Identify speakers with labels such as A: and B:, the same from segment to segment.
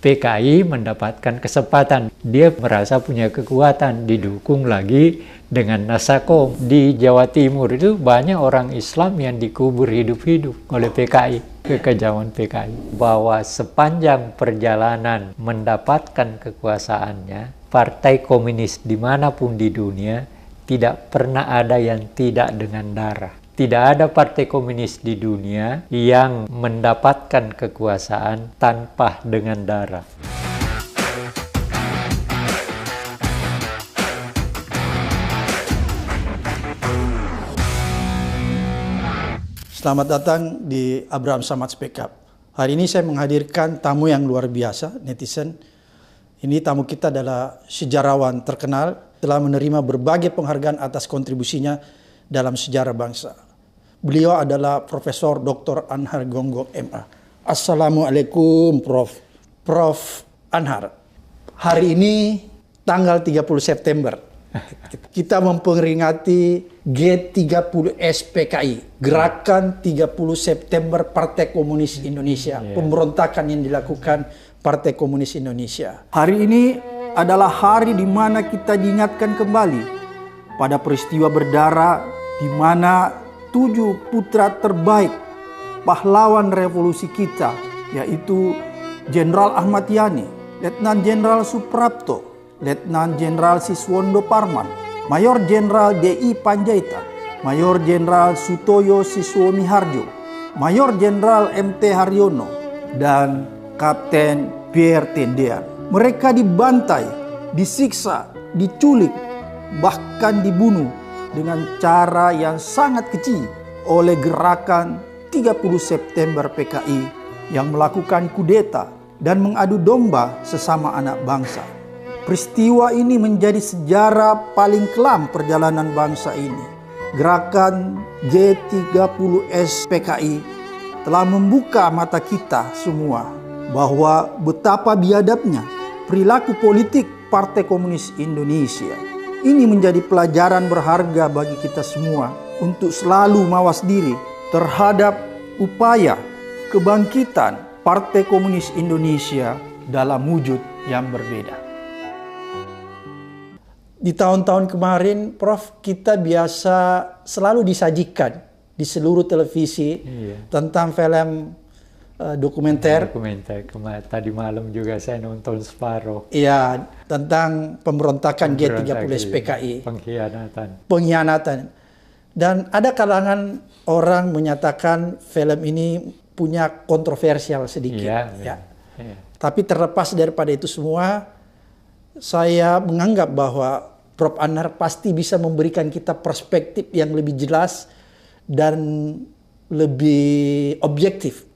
A: PKI mendapatkan kesempatan. Dia merasa punya kekuatan, didukung lagi dengan Nasakom. Di Jawa Timur itu banyak orang Islam yang dikubur hidup-hidup oleh PKI, kekejaman PKI. Bahwa sepanjang perjalanan mendapatkan kekuasaannya, Partai Komunis dimanapun di dunia tidak pernah ada yang tidak dengan darah. Tidak ada partai komunis di dunia yang mendapatkan kekuasaan tanpa dengan darah.
B: Selamat datang di Abraham Samad Speak Up. Hari ini saya menghadirkan tamu yang luar biasa, netizen. Ini tamu kita adalah sejarawan terkenal, telah menerima berbagai penghargaan atas kontribusinya dalam sejarah bangsa. Beliau adalah Profesor Dr. Anhar Gonggong MA. Assalamualaikum Prof. Anhar. Hari ini tanggal 30 September. Kita memperingati G30S PKI, Gerakan 30 September Partai Komunis Indonesia, pemberontakan yang dilakukan Partai Komunis Indonesia. Hari ini adalah hari di mana kita diingatkan kembali pada peristiwa berdarah di mana 7 putra terbaik pahlawan revolusi kita, yaitu Jenderal Ahmad Yani, Letnan Jenderal Suprapto, Letnan Jenderal Siswondo Parman, Mayor Jenderal D.I. Panjaitan, Mayor Jenderal Sutoyo Siswomiharjo, Mayor Jenderal M.T. Haryono, dan Kapten Pierre Tendean. Mereka dibantai, disiksa, diculik, bahkan dibunuh dengan cara yang sangat kecil oleh gerakan 30 September PKI yang melakukan kudeta dan mengadu domba sesama anak bangsa. Peristiwa ini menjadi sejarah paling kelam perjalanan bangsa ini. Gerakan G30S PKI telah membuka mata kita semua bahwa betapa biadabnya perilaku politik Partai Komunis Indonesia. Ini menjadi pelajaran berharga bagi kita semua untuk selalu mawas diri terhadap upaya kebangkitan Partai Komunis Indonesia dalam wujud yang berbeda. Di tahun-tahun kemarin, Prof, kita biasa selalu disajikan di seluruh televisi tentang film dokumenter.
A: Tadi malam juga saya nonton separuh.
B: Iya, tentang pemberontakan G30S PKI. Pengkhianatan. Dan ada kalangan orang menyatakan film ini punya kontroversial sedikit. Iya. Tapi terlepas daripada itu semua, saya menganggap bahwa Prof. Anhar pasti bisa memberikan kita perspektif yang lebih jelas dan lebih objektif.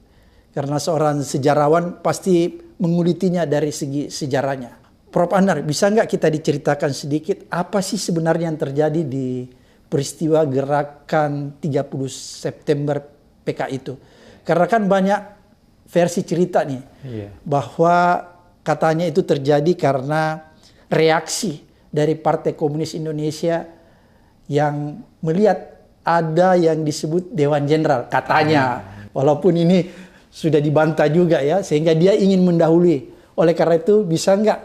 B: Karena seorang sejarawan pasti mengulitinya dari segi sejarahnya. Prof. Anhar, bisa nggak kita diceritakan sedikit apa sih sebenarnya yang terjadi di peristiwa gerakan 30 September PKI itu? Karena kan banyak versi cerita nih. Bahwa katanya itu terjadi karena reaksi dari Partai Komunis Indonesia yang melihat ada yang disebut Dewan Jenderal. Katanya, walaupun ini sudah dibantah juga ya, sehingga dia ingin mendahului. Oleh karena itu, bisa nggak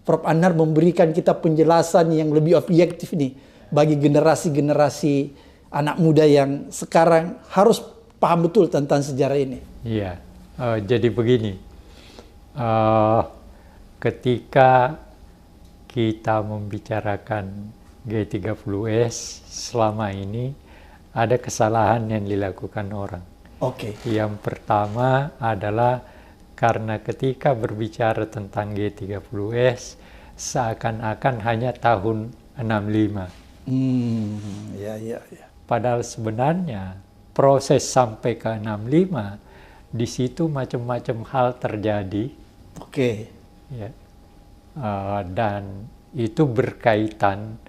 B: Prof. Anhar memberikan kita penjelasan yang lebih objektif nih bagi generasi-generasi anak muda yang sekarang harus paham betul tentang sejarah ini?
A: Iya, jadi begini, ketika kita membicarakan G30S selama ini ada kesalahan yang dilakukan orang. Yang pertama adalah karena ketika berbicara tentang G30S seakan-akan hanya tahun 65. Padahal sebenarnya proses sampai ke 65 di situ macam-macam hal terjadi. Dan itu berkaitan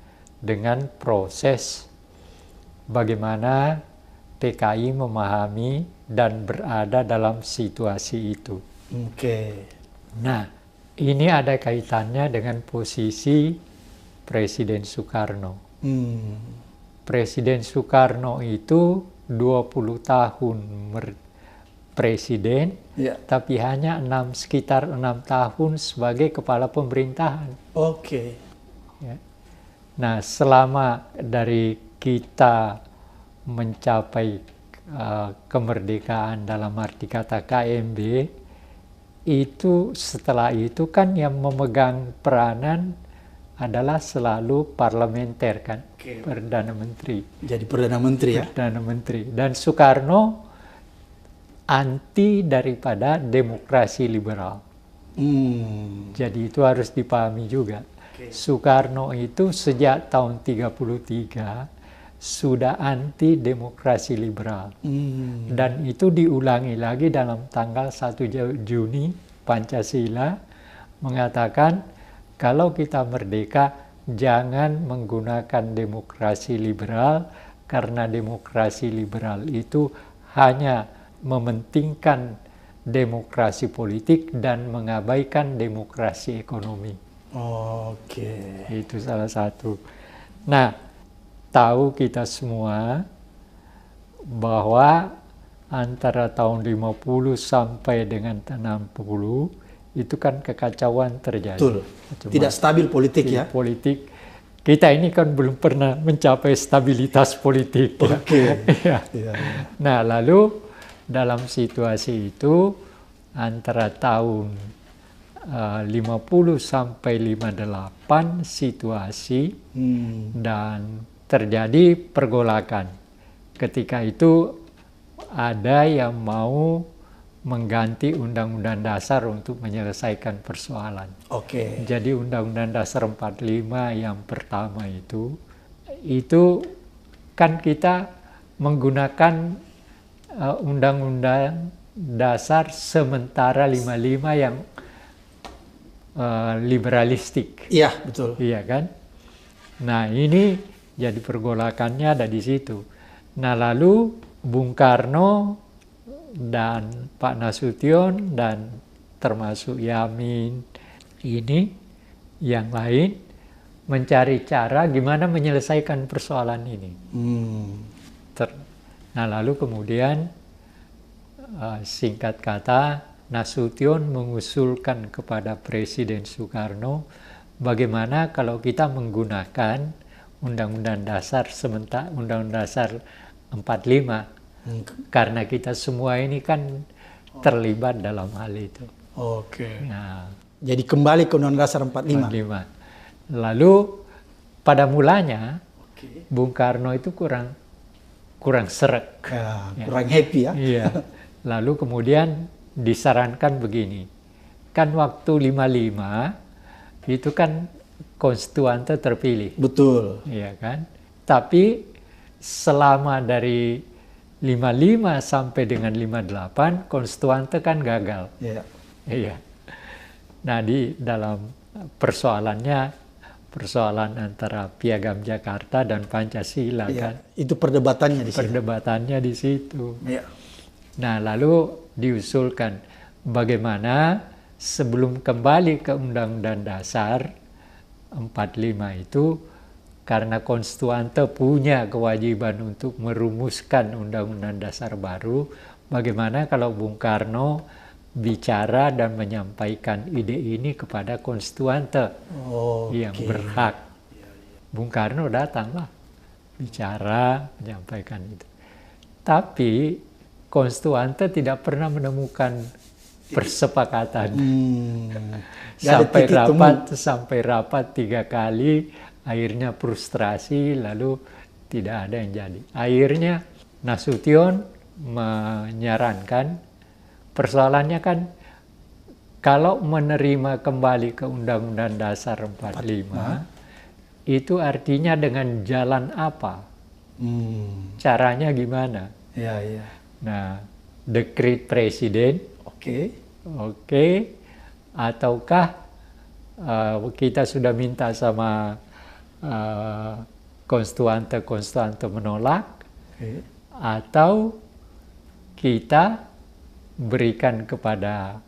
A: dengan proses bagaimana PKI memahami dan berada dalam situasi itu. Nah, ini ada kaitannya dengan posisi Presiden Soekarno. Presiden Soekarno itu 20 tahun presiden,
B: Ya.
A: tapi hanya sekitar 6 tahun sebagai kepala pemerintahan.
B: Oke.
A: Ya. Nah, selama dari kita mencapai kemerdekaan dalam arti kata KMB, itu setelah itu kan yang memegang peranan adalah selalu parlementer kan, Perdana Menteri.
B: Jadi Perdana Menteri ya?
A: Perdana Menteri. Dan Soekarno anti daripada demokrasi liberal. Jadi itu harus dipahami juga. Soekarno itu sejak tahun 33 sudah anti demokrasi liberal. Dan itu diulangi lagi dalam tanggal 1 Juni Pancasila mengatakan kalau kita merdeka jangan menggunakan demokrasi liberal karena demokrasi liberal itu hanya mementingkan demokrasi politik dan mengabaikan demokrasi ekonomi.
B: Oke.
A: Itu salah satu. Nah, tahu kita semua bahwa antara tahun 50 sampai dengan 60 itu kan kekacauan terjadi.
B: Betul. Tidak stabil politik ya?
A: Politik. Kita ini kan belum pernah mencapai stabilitas politik.
B: Oke.
A: Ya.
B: Ya.
A: Nah, lalu dalam situasi itu antara tahun 50 sampai 58 situasi dan terjadi pergolakan. Ketika itu ada yang mau mengganti Undang-Undang Dasar untuk menyelesaikan persoalan.
B: Oke.
A: Jadi Undang-Undang Dasar 45 yang pertama itu kan kita menggunakan Undang-Undang Dasar sementara 55 yang liberalistik.
B: Iya, betul.
A: Iya kan? Nah, ini jadi pergolakannya ada di situ. Nah, lalu Bung Karno dan Pak Nasution dan termasuk Yamin ini yang lain mencari cara gimana menyelesaikan persoalan ini. Nah, lalu kemudian singkat kata Nasution mengusulkan kepada Presiden Soekarno bagaimana kalau kita menggunakan Undang-Undang Dasar sementara Undang-Undang Dasar 45 karena kita semua ini kan terlibat dalam hal itu.
B: Oke.
A: Nah,
B: jadi kembali ke Undang-Undang Dasar 45.
A: Lalu pada mulanya Bung Karno itu kurang seret.
B: Kurang happy ya.
A: Iya. Lalu kemudian disarankan begini. Kan waktu 55 itu kan konstituante terpilih.
B: Betul.
A: Iya kan? Tapi selama dari 55 sampai dengan 58 konstituante kan gagal.
B: Iya.
A: Iya. Nah, di dalam persoalan antara Piagam Jakarta dan Pancasila kan.
B: Itu perdebatannya di situ.
A: Perdebatannya di situ.
B: Iya.
A: Nah, lalu diusulkan bagaimana sebelum kembali ke Undang-Undang Dasar 45 itu karena konstituante punya kewajiban untuk merumuskan Undang-Undang Dasar baru, bagaimana kalau Bung Karno bicara dan menyampaikan ide ini kepada konstituante yang berhak. Bung Karno datanglah bicara, menyampaikan itu. Tapi konstituante tidak pernah menemukan persepakatan. Sampai rapat 3 kali, akhirnya frustrasi, lalu tidak ada yang jadi. Akhirnya Nasution menyarankan, persoalannya kan kalau menerima kembali ke Undang-Undang Dasar 45, itu artinya dengan jalan apa? Caranya gimana?
B: Iya.
A: Nah, dekret presiden. Oke. Ataukah kita sudah minta sama konstituante menolak, atau kita berikan kepada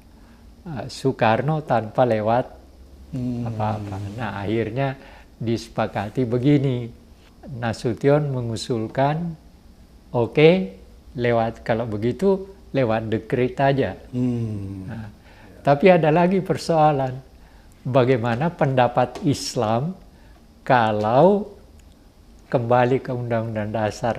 A: Soekarno tanpa lewat apa-apa. Nah, akhirnya disepakati begini. Nasution mengusulkan, oke, kalau begitu lewat dekret aja.
B: Hmm.
A: Nah, tapi ada lagi persoalan, bagaimana pendapat Islam kalau kembali ke Undang-Undang Dasar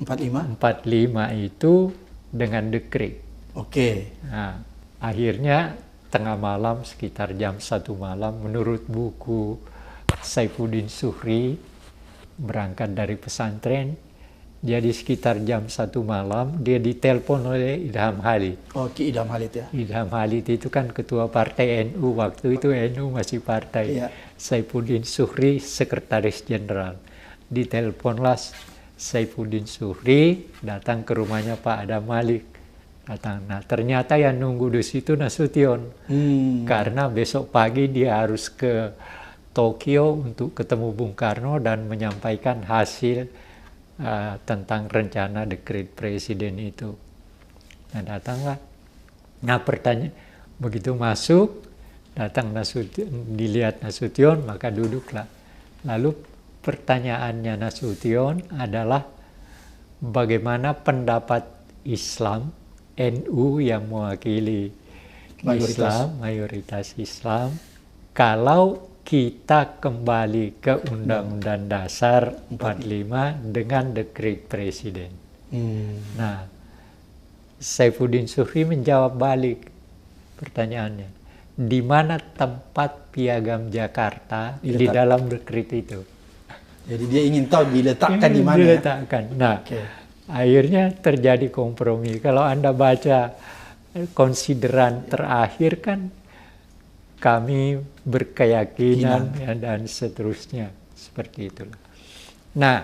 B: 45?
A: 45 itu dengan dekret.
B: Oke.
A: Nah, akhirnya tengah malam sekitar jam 1 malam menurut buku Saifuddin Zuhri berangkat dari pesantren, jadi sekitar jam 1 malam dia ditelepon oleh Idham Khalid.
B: Oh, Ki Idham Khalid ya.
A: Idham Khalid itu kan ketua partai NU, waktu itu NU masih partai.
B: Iya.
A: Saifuddin Zuhri sekretaris jenderal. Diteleponlah Saifuddin Zuhri datang ke rumahnya Pak Adam Malik. Datang. Nah, ternyata yang nunggu di situ Nasution. Karena besok pagi dia harus ke Tokyo untuk ketemu Bung Karno dan menyampaikan hasil tentang rencana dekret presiden itu. Nah, datanglah. Nah, pertanyaan begitu masuk, datang Nasution, dilihat Nasution, maka duduklah. Lalu pertanyaannya Nasution adalah bagaimana pendapat Islam, NU yang mewakili mayoritas Islam, kalau kita kembali ke Undang-Undang Dasar 45 dengan dekret presiden. Nah, Saifuddin Zuhri menjawab balik pertanyaannya. Di mana tempat Piagam Jakarta di dalam dekret itu?
B: Jadi dia ingin tahu diletakkan di mana.
A: Diletakkan. Nah, akhirnya terjadi kompromi. Kalau Anda baca konsideran terakhir kan kami berkeyakinan dan seterusnya seperti itulah. Nah,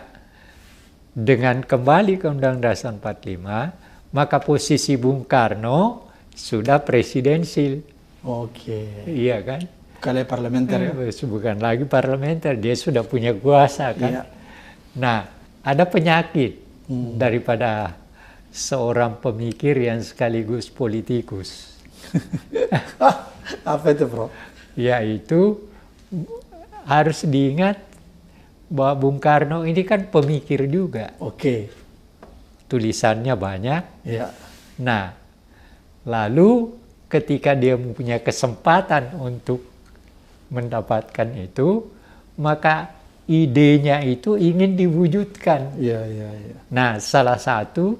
A: dengan kembali ke Undang-Undang Dasar 45, maka posisi Bung Karno sudah presidensil.
B: Oke.
A: Iya kan?
B: Kalau parlementer ya.
A: Bukan lagi parlementer, dia sudah punya kuasa kan.
B: Iya.
A: Nah, ada penyakit daripada seorang pemikir yang sekaligus politikus.
B: Apa itu, Prof?
A: Yaitu harus diingat bahwa Bung Karno ini kan pemikir juga.
B: Oke.
A: Tulisannya banyak.
B: Ya.
A: Nah, lalu ketika dia mempunyai kesempatan untuk mendapatkan itu, maka idenya itu ingin diwujudkan.
B: Iya.
A: Nah, salah satu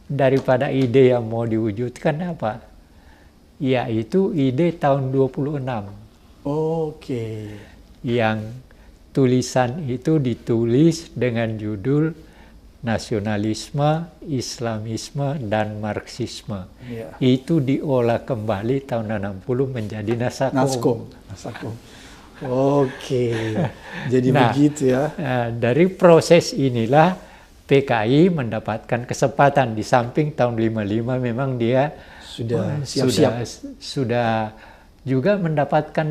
A: daripada ide yang mau diwujudkan apa? Yaitu ide tahun 26.
B: Oke.
A: Yang tulisan itu ditulis dengan judul Nasionalisme, Islamisme, dan Marxisme.
B: Ya.
A: Itu diolah kembali tahun 60 menjadi Nasakom.
B: Oke. Jadi begitu ya.
A: Dari proses inilah PKI mendapatkan kesempatan. Di samping tahun 55 memang dia
B: sudah siap-siap.
A: Sudah juga mendapatkan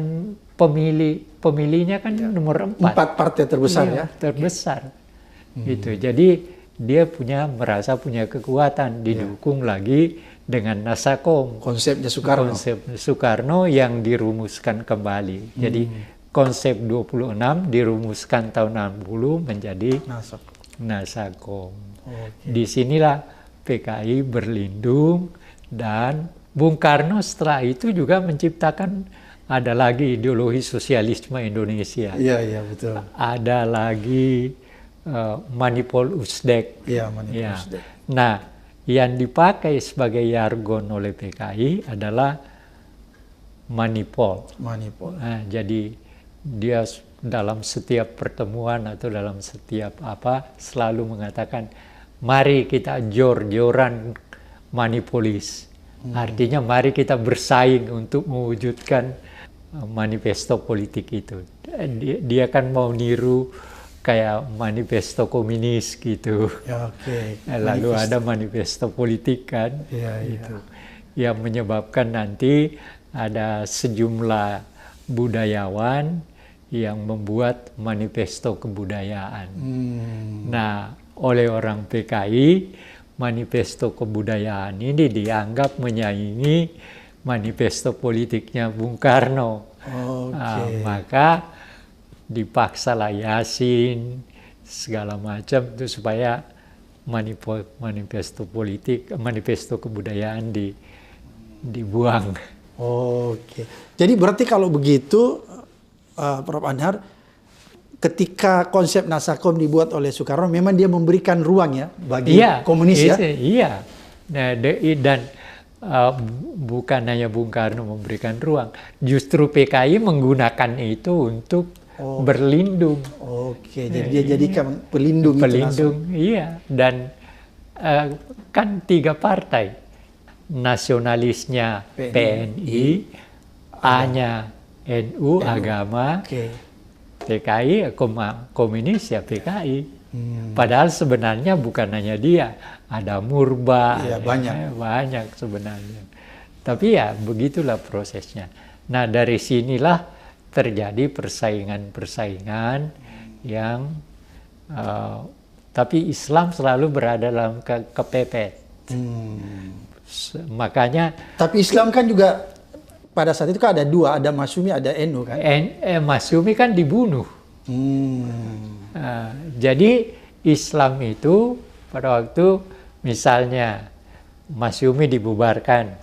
A: pemilihnya kan nomor 4.
B: 4 partai terbesar ya.
A: Terbesar. Gitu. Jadi dia merasa punya kekuatan, didukung lagi dengan Nasakom.
B: Konsepnya Soekarno.
A: Konsep Soekarno yang dirumuskan kembali. Jadi konsep 26 dirumuskan tahun 60 menjadi Nasakom. Di sinilah PKI berlindung, dan Bung Karno setelah itu juga menciptakan ada lagi ideologi sosialisme Indonesia.
B: Iya, betul.
A: Ada lagi Manipol Usdek.
B: Iya, Manipol Usdek.
A: Nah, yang dipakai sebagai jargon oleh PKI adalah Manipol. Nah, jadi dia dalam setiap pertemuan atau dalam setiap selalu mengatakan, mari kita jor-joran manipolis. Artinya mari kita bersaing untuk mewujudkan manifesto politik itu. Dia kan mau niru kayak manifesto komunis gitu.
B: Ya, oke.
A: Lalu ada manifesto politik kan. Gitu. Yang menyebabkan nanti ada sejumlah budayawan yang membuat manifesto kebudayaan. Nah, oleh orang PKI, manifesto kebudayaan ini dianggap menyaingi manifesto politiknya Bung Karno. Maka dipaksalah Yasin segala macam itu supaya manifesto politik, manifesto kebudayaan dibuang.
B: Oke. Jadi berarti kalau begitu, Prof. Anhar, ketika konsep Nasakom dibuat oleh Soekarno, memang dia memberikan ruang ya bagi komunis ya?
A: Iya. Nah, dan bukan hanya Bung Karno memberikan ruang, justru PKI menggunakan itu untuk berlindung.
B: Oke, jadi dia jadikan pelindung.
A: Pelindung, iya. Dan kan 3 partai, nasionalisnya PNI, A-nya NU, agama, PKI, komunis ya PKI. Padahal sebenarnya bukan hanya dia, ada Murba, banyak sebenarnya. Tapi ya begitulah prosesnya. Nah dari sinilah terjadi persaingan-persaingan yang tapi Islam selalu berada dalam kepepet. Makanya.
B: Tapi Islam kan juga pada saat itu kan ada 2, ada Masyumi, ada NU kan?
A: Masyumi kan dibunuh. Jadi Islam itu pada waktu misalnya Masyumi dibubarkan,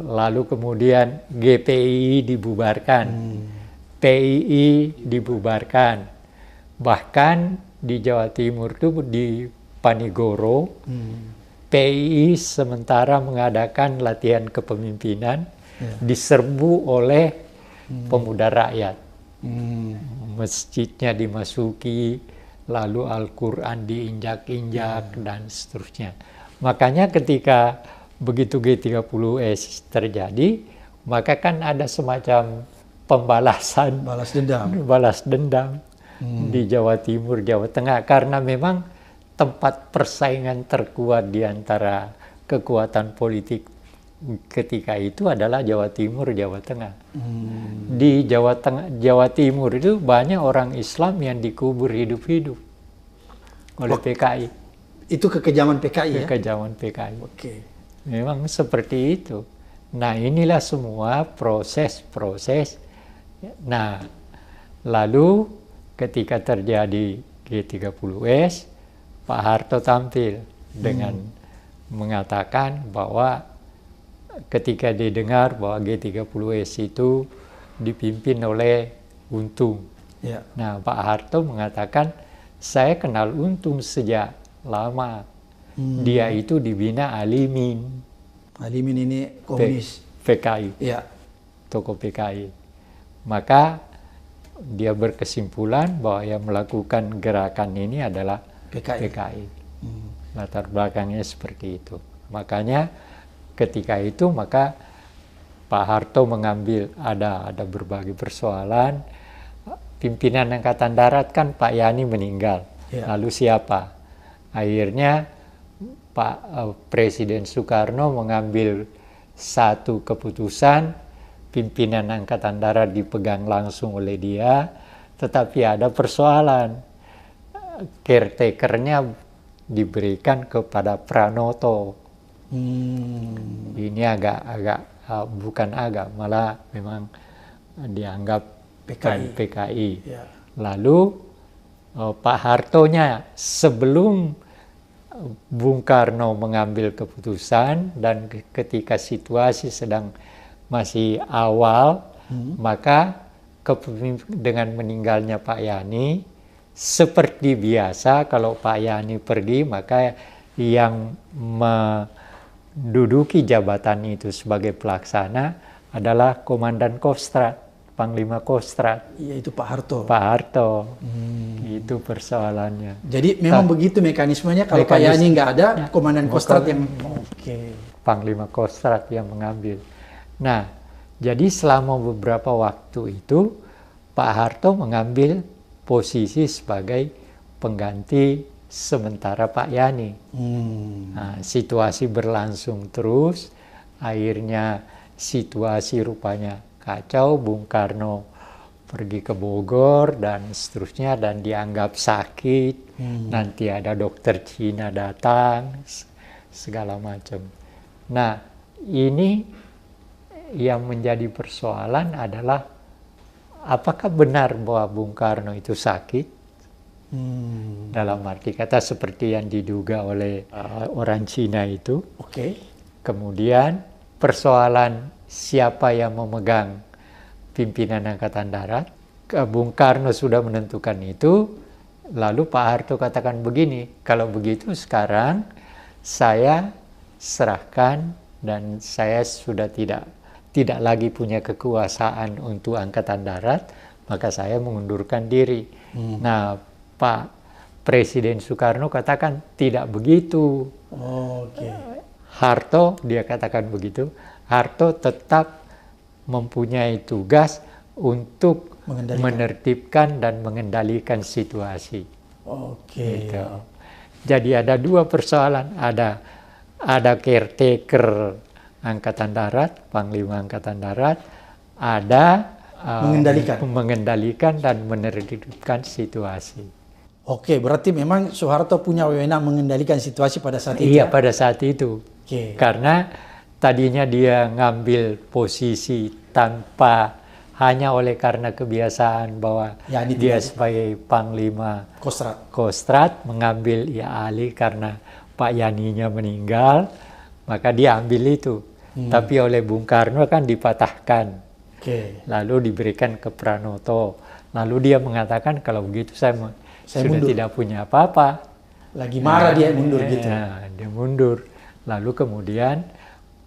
A: lalu kemudian GPI dibubarkan, PII dibubarkan, bahkan di Jawa Timur itu di Panigoro, PII sementara mengadakan latihan kepemimpinan, diserbu oleh pemuda rakyat. Masjidnya dimasuki, lalu Al-Quran diinjak-injak, dan seterusnya. Makanya ketika begitu G30S terjadi, maka kan ada semacam pembalasan, balas dendam di Jawa Timur, Jawa Tengah, karena memang tempat persaingan terkuat di antara kekuatan politik ketika itu adalah Jawa Timur, Jawa Tengah. Di Jawa Timur itu banyak orang Islam yang dikubur hidup-hidup oleh PKI.
B: Itu kekejaman PKI ya?
A: Kekejaman PKI. Memang seperti itu. Nah inilah semua proses-proses. Nah lalu ketika terjadi G30S, Pak Harto tampil dengan mengatakan bahwa ketika didengar bahwa G30S itu dipimpin oleh Untung. Nah, Pak Harto mengatakan, saya kenal Untung sejak lama. Dia itu dibina Alimin.
B: Alimin ini komunis.
A: PKI. Tokoh PKI. Maka dia berkesimpulan bahwa yang melakukan gerakan ini adalah PKI. Latar belakangnya seperti itu. Makanya ketika itu maka Pak Harto mengambil ada berbagai persoalan. Pimpinan Angkatan Darat kan Pak Yani meninggal. Lalu siapa? Akhirnya Pak Presiden Soekarno mengambil satu keputusan, pimpinan Angkatan Darat dipegang langsung oleh dia, tetapi ada persoalan. Caretakernya diberikan kepada Pranoto. Ini malah memang dianggap PKI. Lalu Pak Hartonya sebelum Bung Karno mengambil keputusan dan ketika situasi sedang masih awal, maka dengan meninggalnya Pak Yani, seperti biasa kalau Pak Yani pergi, maka yang menduduki jabatan itu sebagai pelaksana adalah Komandan Kostrad, Panglima Kostrad.
B: Yaitu Pak Harto.
A: Pak Harto. Itu persoalannya.
B: Jadi memang begitu mekanismenya, kalau Pak Yani nggak ada, Komandan Kostrad yang...
A: Panglima Kostrad yang mengambil. Nah, jadi selama beberapa waktu itu, Pak Harto mengambil posisi sebagai pengganti sementara Pak Yani. Nah, situasi berlangsung terus, akhirnya situasi rupanya kacau, Bung Karno pergi ke Bogor dan seterusnya, dan dianggap sakit, nanti ada dokter Cina datang, segala macam. Nah, ini yang menjadi persoalan adalah apakah benar bahwa Bung Karno itu sakit Dalam arti kata seperti yang diduga oleh orang Cina itu.
B: Oke.
A: Kemudian persoalan siapa yang memegang pimpinan Angkatan Darat. Bung Karno sudah menentukan itu. Lalu Pak Harto katakan begini, kalau begitu sekarang saya serahkan dan saya sudah tidak lagi punya kekuasaan untuk Angkatan Darat, maka saya mengundurkan diri. Nah, Pak Presiden Soekarno katakan tidak begitu. Harto, dia katakan begitu, Harto tetap mempunyai tugas untuk menertibkan dan mengendalikan situasi. Gitu. Jadi ada dua persoalan, ada caretaker Angkatan Darat, Panglima Angkatan Darat, ada mengendalikan dan menertibkan situasi.
B: Oke, berarti memang Soeharto punya wewenang mengendalikan situasi pada saat itu.
A: Iya, pada saat itu. Karena tadinya dia ngambil posisi tanpa hanya karena kebiasaan bahwa dia sebagai Panglima Kostrad mengambil alih karena Pak Yani-nya meninggal, maka dia ambil itu. Tapi oleh Bung Karno kan dipatahkan. Lalu diberikan ke Pranoto. Lalu dia mengatakan kalau begitu saya sudah mundur. Tidak punya apa-apa.
B: Lagi marah dia mundur gitu.
A: Dia mundur. Lalu kemudian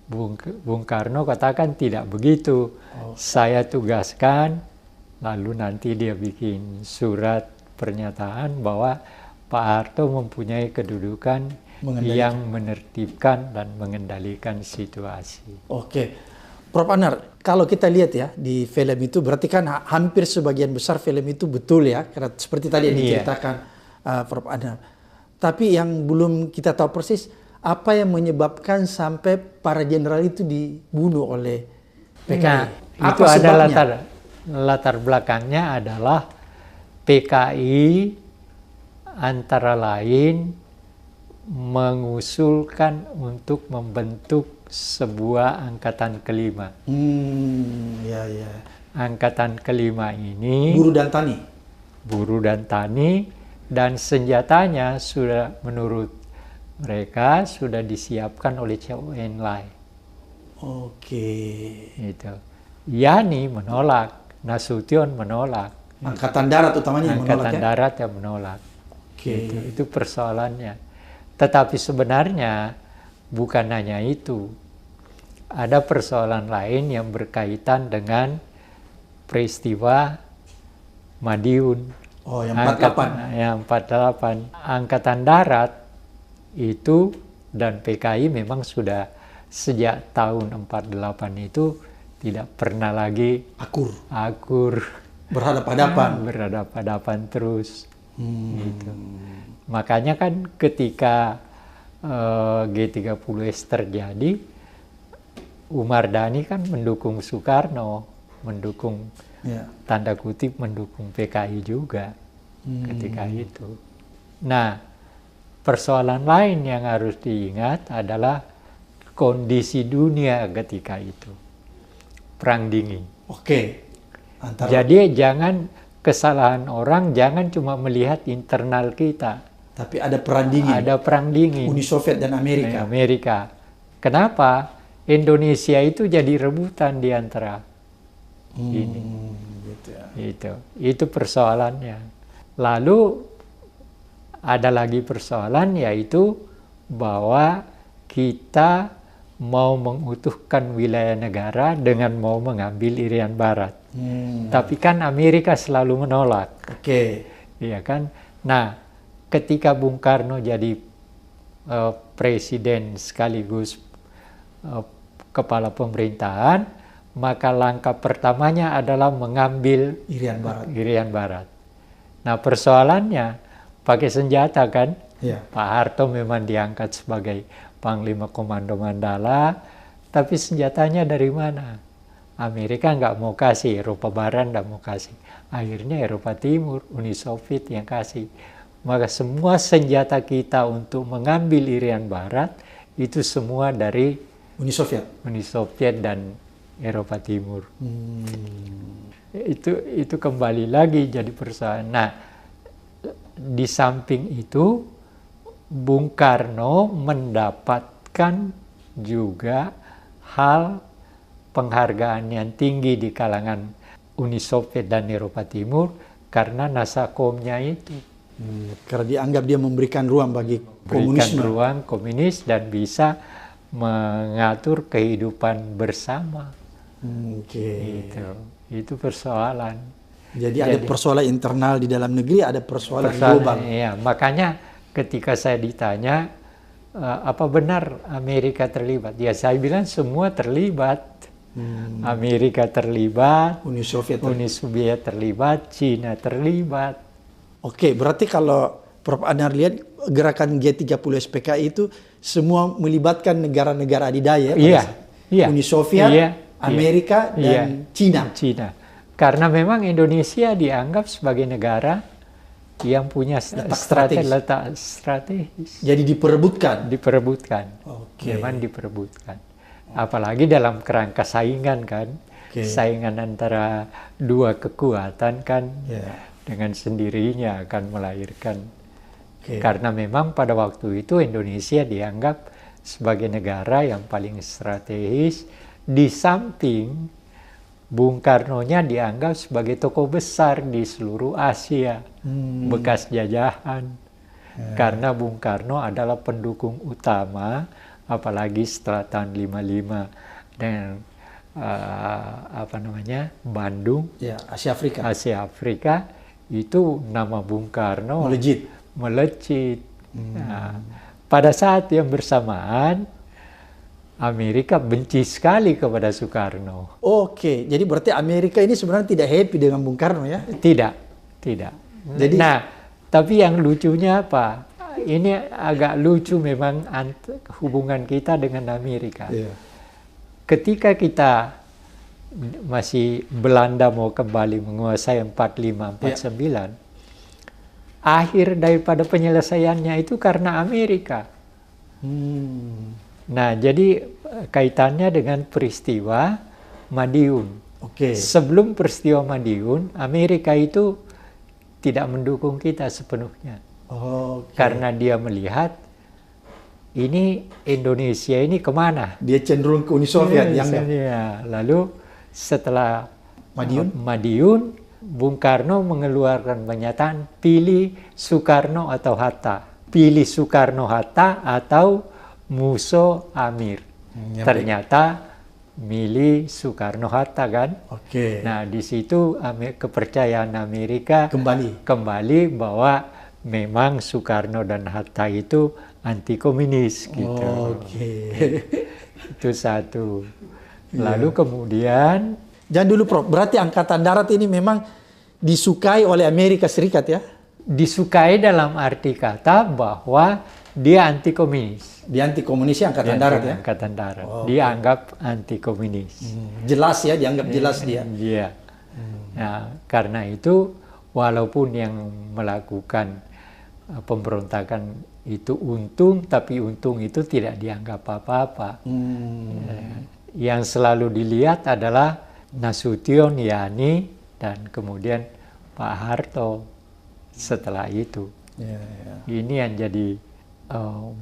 A: Bung Karno katakan tidak begitu. Saya tugaskan, lalu nanti dia bikin surat pernyataan bahwa Pak Harto mempunyai kedudukan yang menertibkan dan mengendalikan situasi.
B: Oke. Prof. Anar, kalau kita lihat ya di film itu berarti kan hampir sebagian besar film itu betul ya, karena seperti tadi yang diceritakan Prof. Anar. Tapi yang belum kita tahu persis apa yang menyebabkan sampai para jenderal itu dibunuh oleh PKI.
A: Nah, itu ada latar belakangnya adalah PKI antara lain mengusulkan untuk membentuk sebuah angkatan kelima. Angkatan kelima ini buruh dan tani, dan senjatanya sudah menurut mereka sudah disiapkan oleh Chow Enlai. Itu. Yani menolak, Nasution menolak.
B: Angkatan Darat utamanya yang menolak.
A: Angkatan Darat yang menolak. Itu persoalannya. Tetapi sebenarnya bukan hanya itu. Ada persoalan lain yang berkaitan dengan peristiwa Madiun.
B: Yang 48.
A: Yang 48. Angkatan Darat itu dan PKI memang sudah sejak tahun 48 itu tidak pernah lagi akur. Berhadapan terus. Gitu. Makanya kan ketika G30S terjadi, Umar Dhani kan mendukung Soekarno, mendukung tanda kutip mendukung PKI juga ketika itu. Nah, persoalan lain yang harus diingat adalah kondisi dunia ketika itu, Perang Dingin. Jadi jangan kesalahan orang, jangan cuma melihat internal kita.
B: Tapi ada perang dingin.
A: Ada perang dingin.
B: Uni Soviet dan
A: Amerika. Kenapa? Indonesia itu jadi rebutan di antara ini. Itu persoalannya. Lalu ada lagi persoalan, yaitu bahwa kita mau mengutuhkan wilayah negara dengan mau mengambil Irian Barat. Tapi kan Amerika selalu menolak. Iya kan? Nah, ketika Bung Karno jadi presiden sekaligus kepala pemerintahan, maka langkah pertamanya adalah mengambil Irian Barat. Nah, persoalannya pakai senjata kan? Pak Harto memang diangkat sebagai Panglima Komando Mandala, tapi senjatanya dari mana? Amerika nggak mau kasih, Eropa Barat nggak mau kasih. Akhirnya Eropa Timur, Uni Soviet yang kasih. Maka semua senjata kita untuk mengambil Irian Barat itu semua dari Uni Soviet dan Eropa Timur. Itu kembali lagi jadi persoalan. Nah, di samping itu Bung Karno mendapatkan juga hal penghargaan yang tinggi di kalangan Uni Soviet dan Eropa Timur karena Nasakomnya itu.
B: Karena dianggap dia memberikan ruang bagi komunisme.
A: Ruang komunis dan bisa mengatur kehidupan bersama. Itu persoalan.
B: Jadi ada persoalan internal di dalam negeri, ada persoalan global.
A: Iya, makanya ketika saya ditanya apa benar Amerika terlibat? Ya saya bilang semua terlibat. Amerika terlibat, Uni Soviet terlibat, Cina terlibat.
B: Oke, berarti kalau Prof. Anar lihat gerakan G30 SPKI itu semua melibatkan negara-negara adidaya, Uni Soviet, Amerika, dan Cina.
A: Karena memang Indonesia dianggap sebagai negara yang punya letak strategis.
B: Jadi diperebutkan.
A: Memang diperebutkan. Apalagi dalam kerangka saingan kan, saingan antara dua kekuatan kan, dengan sendirinya akan melahirkan. Karena memang pada waktu itu Indonesia dianggap sebagai negara yang paling strategis, di samping Bung Karno-nya dianggap sebagai tokoh besar di seluruh Asia, bekas jajahan. Karena Bung Karno adalah pendukung utama, apalagi setelah tahun 55 dan Bandung,
B: Asia
A: Afrika, itu nama Bung Karno melejit. Pada saat yang bersamaan, Amerika benci sekali kepada Soekarno.
B: Jadi berarti Amerika ini sebenarnya tidak happy dengan Bung Karno ya?
A: Tidak. Jadi, tapi yang lucunya apa? Ini agak lucu memang hubungan kita dengan Amerika. Ketika kita masih Belanda mau kembali menguasai 45-49, akhir daripada penyelesaiannya itu karena Amerika. Nah, jadi kaitannya dengan peristiwa Madiun. Sebelum peristiwa Madiun, Amerika itu tidak mendukung kita sepenuhnya. Karena dia melihat ini Indonesia ini kemana?
B: Dia cenderung ke Uni Soviet.
A: Lalu setelah Madiun, Bung Karno mengeluarkan pernyataan pilih Soekarno atau Hatta. Pilih Soekarno-Hatta atau Musso Amir. Ternyata milih Soekarno-Hatta kan. Nah di situ kepercayaan Amerika kembali bahwa memang Soekarno dan Hatta itu anti komunis gitu. Itu satu. Lalu kemudian,
B: jangan dulu Prof, berarti Angkatan Darat ini memang disukai oleh Amerika Serikat ya?
A: Disukai dalam arti kata bahwa dia anti komunis.
B: Dia anti komunisnya Angkatan Darat ya?
A: Angkatan Darat. Dia anggap anti komunis.
B: Jelas ya, dianggap jelas dia.
A: Iya. Nah, karena itu walaupun yang melakukan pemberontakan itu untung, tapi untung itu tidak dianggap apa-apa. Yang selalu dilihat adalah Nasution, Yani, dan kemudian Pak Harto setelah itu. Ini yang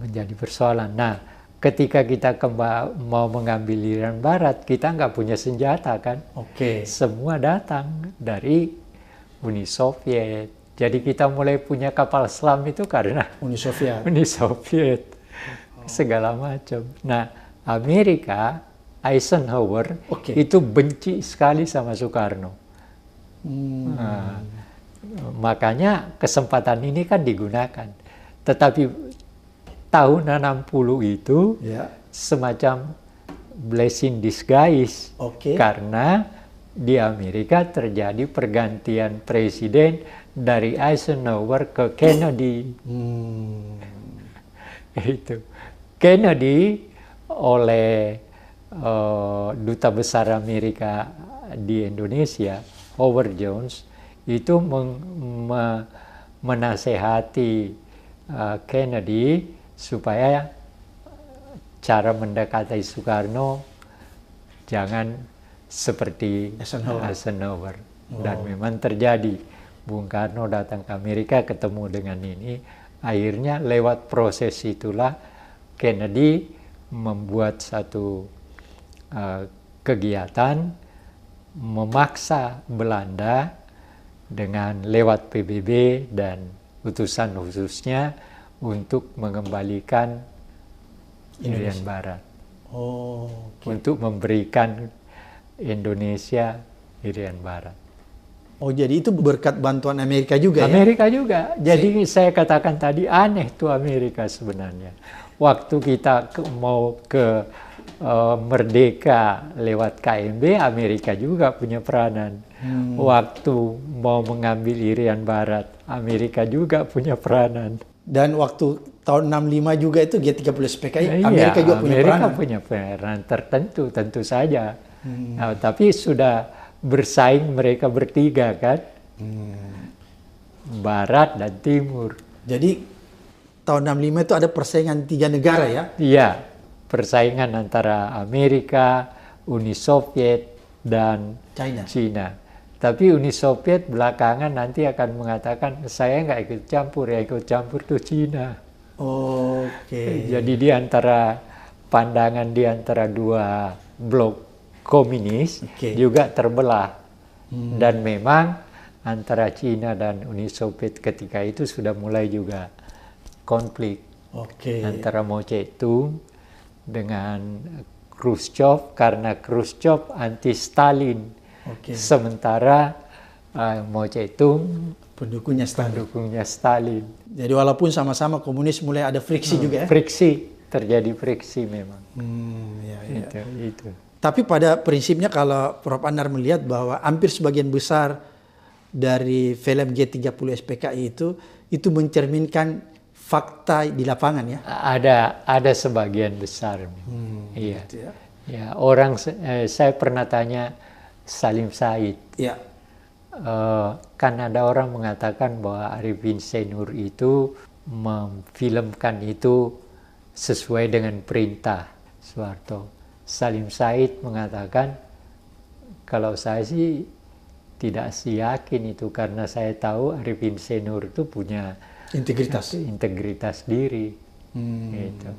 A: menjadi persoalan. Nah, ketika kita mau mengambil Irian Barat, kita nggak punya senjata kan? Semua datang dari Uni Soviet. Jadi kita mulai punya kapal selam itu karena Uni Soviet. Segala macam. Nah, Amerika, Eisenhower itu benci sekali sama Soekarno. Nah, makanya kesempatan ini kan digunakan. Tetapi tahun 60 itu semacam blessing disguise. Karena di Amerika terjadi pergantian presiden dari Eisenhower ke Kennedy. Itu Kennedy oleh Duta Besar Amerika di Indonesia, Howard Jones, itu menasehati Kennedy supaya cara mendekati Soekarno jangan seperti Eisenhower. Dan memang terjadi. Bung Karno datang ke Amerika ketemu dengan ini. Akhirnya lewat proses itulah Kennedy membuat satu kegiatan memaksa Belanda dengan lewat PBB dan utusan khususnya untuk mengembalikan Irian Barat. Untuk memberikan Indonesia Irian Barat.
B: Jadi itu berkat bantuan Amerika juga
A: Amerika juga. Jadi saya katakan tadi aneh tuh Amerika sebenarnya. Waktu kita mau ke merdeka lewat KMB, Amerika juga punya peranan. Waktu mau mengambil Irian Barat, Amerika juga punya peranan.
B: Dan waktu tahun 65 juga itu G30 SPKI, Amerika juga punya peranan.
A: Amerika punya peran tertentu, tentu saja. Nah, tapi sudah bersaing mereka bertiga kan, Barat dan Timur.
B: Jadi tahun 65 itu ada persaingan 3 negara ya?
A: Iya, persaingan antara Amerika, Uni Soviet, dan China. Tapi Uni Soviet belakangan nanti akan mengatakan saya nggak ikut campur, ya ikut campur tuh China. Jadi di antara pandangan di antara dua blok komunis juga terbelah. Dan memang antara China dan Uni Soviet ketika itu sudah mulai juga konflik antara Mao Zedong dengan Khrushchev karena Khrushchev anti Stalin. Sementara Mao Zedong pendukungnya Stalin.
B: Jadi walaupun sama-sama komunis mulai ada friksi juga ya?
A: Terjadi friksi memang. Itu.
B: Tapi pada prinsipnya kalau Prof. Anwar melihat bahwa hampir sebagian besar dari film G30 SPKI itu mencerminkan fakta di lapangan ya?
A: Ada sebagian besar. Iya. Gitu ya. Ya, saya pernah tanya Salim Said.
B: Ya.
A: Kan ada orang mengatakan bahwa Arifin Senur itu memfilmkan itu sesuai dengan perintah Soeharto. Salim Said mengatakan, kalau saya sih tidak yakin itu karena saya tahu Arifin Senur itu punya integritas diri. Gitu.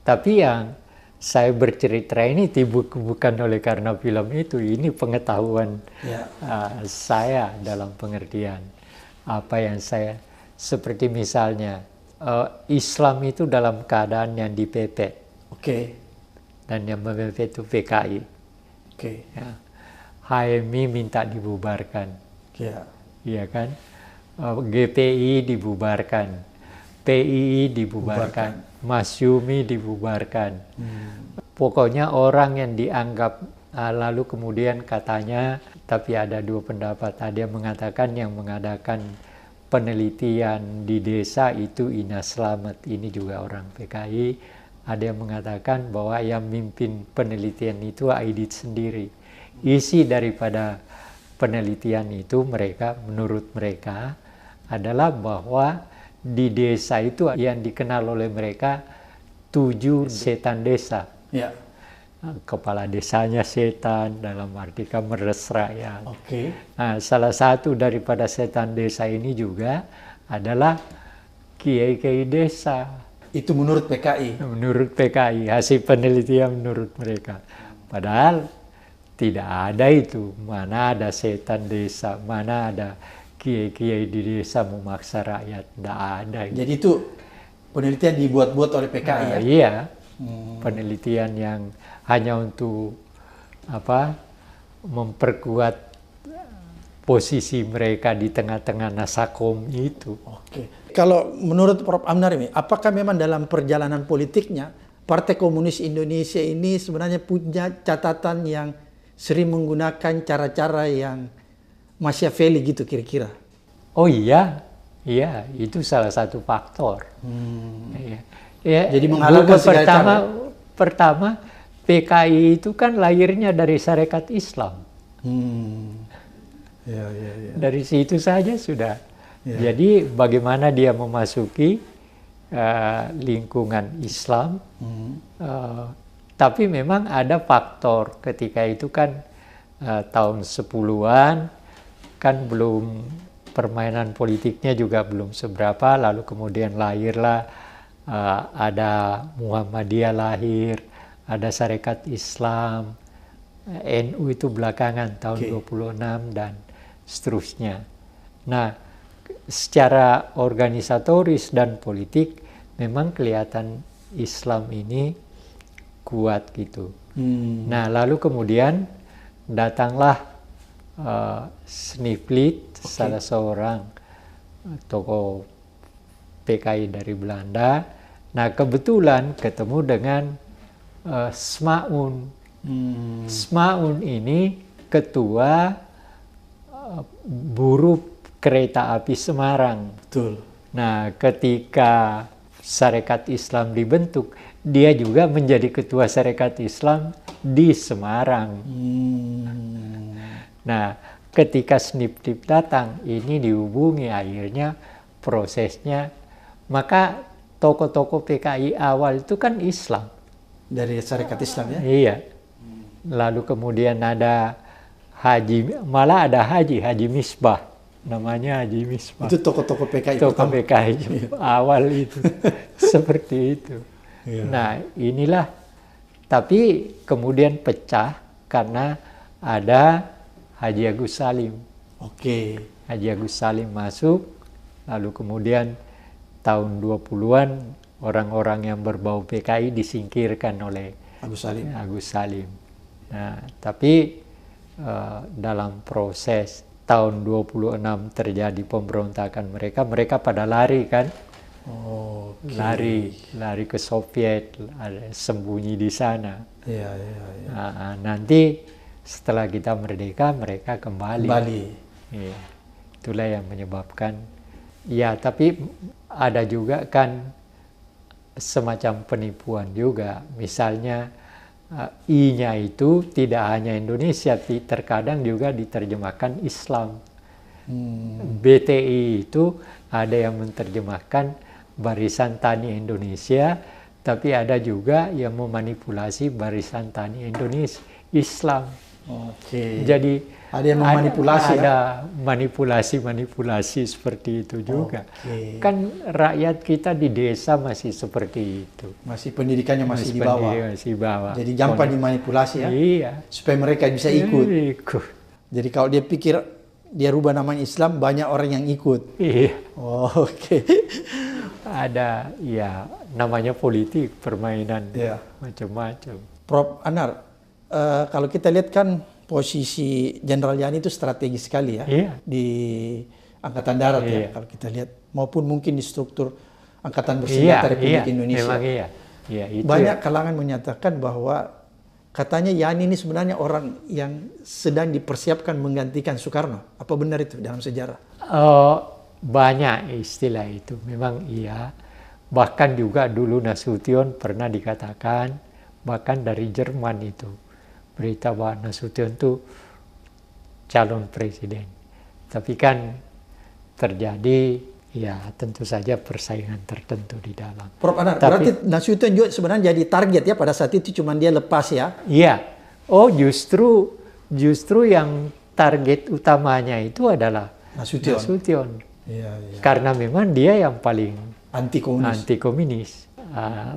A: Tapi yang saya bercerita ini bukan oleh karena film itu, ini pengetahuan saya dalam pengertian apa yang saya, seperti misalnya Islam itu dalam keadaan yang dipepet, dan yang mepet itu PKI, ya. HMI minta dibubarkan, iya kan, GPI dibubarkan, PII dibubarkan. Masyumi dibubarkan. Pokoknya orang yang dianggap lalu kemudian katanya, tapi ada dua pendapat. Ada yang mengatakan yang mengadakan penelitian di desa itu Ina Slamet, ini juga orang PKI. Ada yang mengatakan bahwa yang mimpin penelitian itu Aidit sendiri. Isi daripada penelitian itu menurut mereka adalah bahwa di desa itu yang dikenal oleh mereka 7 setan desa. Kepala desanya setan, dalam arti meres rakyat. Nah, salah satu daripada setan desa ini juga adalah kiai-kiai desa.
B: Itu menurut PKI?
A: Menurut PKI, hasil penelitian menurut mereka. Padahal tidak ada itu. Mana ada setan desa, mana ada kiai-kiai di desa memaksa rakyat, tidak ada.
B: Jadi itu penelitian dibuat-buat oleh PKI ya?
A: Iya, penelitian yang hanya untuk memperkuat posisi mereka di tengah-tengah Nasakom itu.
B: Kalau menurut Prof. Anwar ini, apakah memang dalam perjalanan politiknya Partai Komunis Indonesia ini sebenarnya punya catatan yang sering menggunakan cara-cara yang Machiavelli gitu kira-kira?
A: Oh iya, itu salah satu faktor.
B: Jadi menghalalkan
A: pertama PKI itu kan lahirnya dari Sarekat Islam. Dari situ saja sudah. Jadi bagaimana dia memasuki lingkungan Islam, tapi memang ada faktor ketika itu kan tahun 10-an, kan belum permainan politiknya juga belum seberapa, lalu kemudian lahirlah ada Muhammadiyah lahir, ada Sarekat Islam, NU itu belakangan tahun 26 dan seterusnya. Nah, secara organisatoris dan politik memang kelihatan Islam ini kuat gitu. Nah, lalu kemudian datanglah Sniplit, salah seorang tokoh PKI dari Belanda. Nah, kebetulan ketemu dengan Smaun. Smaun ini ketua buruh kereta api Semarang.
B: Betul.
A: Nah, ketika Sarekat Islam dibentuk, dia juga menjadi ketua Sarekat Islam di Semarang. Nah, ketika Sniplit datang, ini dihubungi akhirnya prosesnya. Maka tokoh-tokoh PKI awal itu kan Islam.
B: Dari Sarekat Islam ya?
A: Iya. Lalu kemudian ada malah ada Haji Misbah. Namanya Haji Misbah.
B: Itu tokoh-tokoh PKI
A: Tokoh
B: pertama.
A: PKI awal itu. Seperti itu.
B: Iya.
A: Nah, inilah. Tapi kemudian pecah karena ada Haji Agus Salim.
B: Oke.
A: Haji Agus Salim masuk, lalu kemudian tahun 20-an orang-orang yang berbau PKI disingkirkan oleh Agus Salim. Nah, tapi dalam proses tahun 26 terjadi pemberontakan mereka pada lari kan. Lari ke Soviet, sembunyi di sana.
B: Iya.
A: Nah, nanti setelah kita merdeka, mereka kembali. Ya, itulah yang menyebabkan. Ya, tapi ada juga kan semacam penipuan juga. Misalnya I-nya itu tidak hanya Indonesia, terkadang juga diterjemahkan Islam. BTI itu ada yang menerjemahkan Barisan Tani Indonesia, tapi ada juga yang memanipulasi Barisan Tani Indonesia Islam.
B: Oke.
A: Jadi
B: ada yang memanipulasi
A: ada manipulasi seperti itu juga. Kan rakyat kita di desa masih seperti itu.
B: Masih pendidikannya masih di bawah. Jadi gampang dimanipulasi ya.
A: Iya.
B: Supaya mereka bisa ikut. Jadi kalau dia pikir dia rubah namanya Islam, banyak orang yang ikut.
A: Iya.
B: Oke.
A: Ada ya namanya politik, permainan macam-macam.
B: Prof Anar, kalau kita lihat kan posisi Jenderal Yani itu strategis sekali ya di Angkatan Darat ya kalau kita lihat, maupun mungkin di struktur Angkatan Bersenjata Republik Indonesia.
A: Memang itu
B: banyak kalangan menyatakan bahwa katanya Yani ini sebenarnya orang yang sedang dipersiapkan menggantikan Soekarno. Apa benar itu dalam sejarah?
A: Banyak istilah itu, memang iya. Bahkan juga dulu Nasution pernah dikatakan, bahkan dari Jerman itu, berita bahwa Nasution itu calon presiden. Tapi kan terjadi, ya tentu saja persaingan tertentu di dalam.
B: Prof Anar, berarti Nasution juga sebenarnya jadi target ya pada saat itu, cuma dia lepas ya?
A: Iya. Oh, justru yang target utamanya itu adalah Nasution.
B: Iya.
A: Karena memang dia yang paling
B: anti komunis.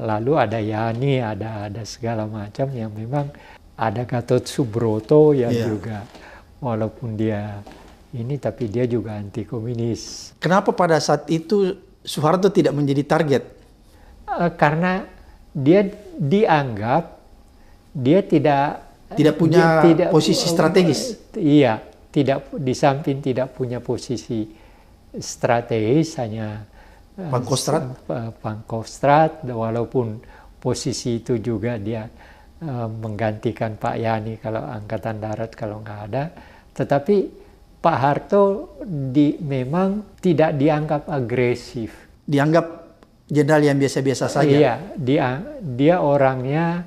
A: Lalu ada Yani, ada segala macam yang memang ada Gatot Subroto yang juga walaupun dia ini tapi dia juga anti komunis.
B: Kenapa pada saat itu Soeharto tidak menjadi target?
A: Karena dia dianggap dia tidak
B: punya posisi strategis.
A: Iya, tidak, di samping tidak punya posisi strategis, hanya Pangkostrat, walaupun posisi itu juga dia menggantikan Pak Yani kalau Angkatan Darat kalau nggak ada, tetapi Pak Harto memang tidak dianggap agresif.
B: Dianggap jenderal yang biasa-biasa saja.
A: Iya, dia orangnya,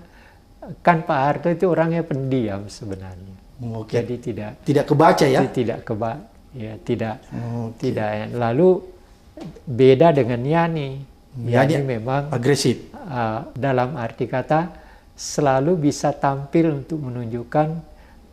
A: kan Pak Harto itu orangnya pendiam sebenarnya. Jadi
B: tidak kebaca ya?
A: Tidak. Lalu beda dengan Yani. Yani memang
B: agresif.
A: Dalam arti kata selalu bisa tampil untuk menunjukkan